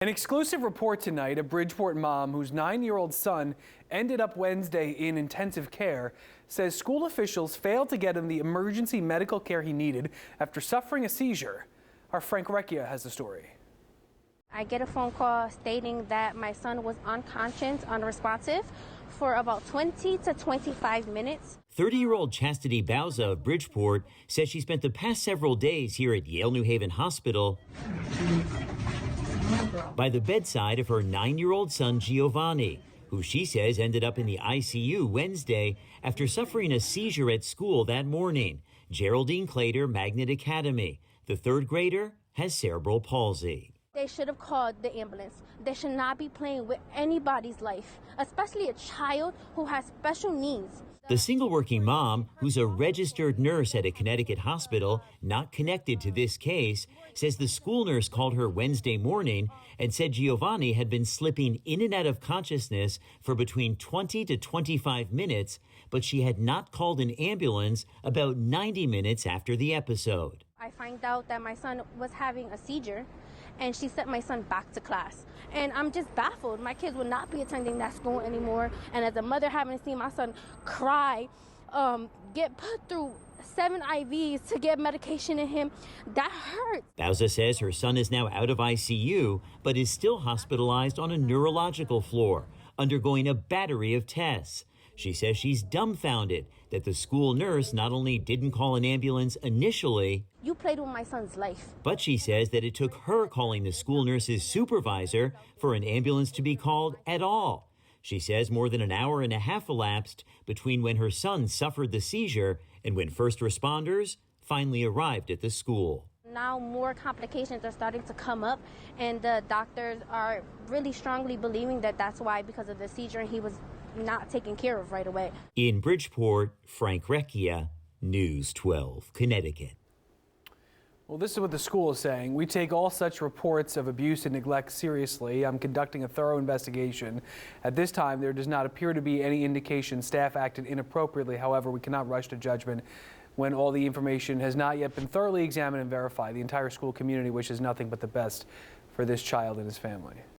An exclusive report tonight, a Bridgeport mom whose 9-year-old son ended up Wednesday in intensive care says school officials failed to get him the emergency medical care he needed after suffering a seizure. Our Frank Recchia has the story. I get a phone call stating that my son was unconscious, unresponsive for about 20 to 25 minutes. 30-year-old Chastity Bauza of Bridgeport says she spent the past several days here at Yale New Haven Hospital by the bedside of her 9-year-old son Giovanni, who she says ended up in the ICU Wednesday after suffering a seizure at school that morning. Geraldine Clater, Magnet Academy. The third grader has cerebral palsy. They should have called the ambulance. They should not be playing with anybody's life, especially a child who has special needs. The single working mom, who's a registered nurse at a Connecticut hospital not connected to this case, says the school nurse called her Wednesday morning and said Giovanni had been slipping in and out of consciousness for between 20 to 25 minutes, but she had not called an ambulance about 90 minutes after the episode. I find out that my son was having a seizure, and she sent my son back to class. And I'm just baffled. My kids will not be attending that school anymore. And as a mother, having seen my son cry, get put through 7 IVs to get medication in him, that hurts. Bauza says her son is now out of ICU, but is still hospitalized on a neurological floor, undergoing a battery of tests. She says she's dumbfounded that the school nurse not only didn't call an ambulance initially, you played with my son's life. But she says that it took her calling the school nurse's supervisor for an ambulance to be called at all. She says more than an hour and a half elapsed between when her son suffered the seizure and when first responders finally arrived at the school. Now more complications are starting to come up, and the doctors are really strongly believing that that's why, because of the seizure, he was not taken care of right away. In Bridgeport, Frank Recchia, News 12, Connecticut. Well, this is what the school is saying. We take all such reports of abuse and neglect seriously. I'm conducting a thorough investigation. At this time, there does not appear to be any indication staff acted inappropriately. However, we cannot rush to judgment when all the information has not yet been thoroughly examined and verified. The entire school community wishes nothing but the best for this child and his family.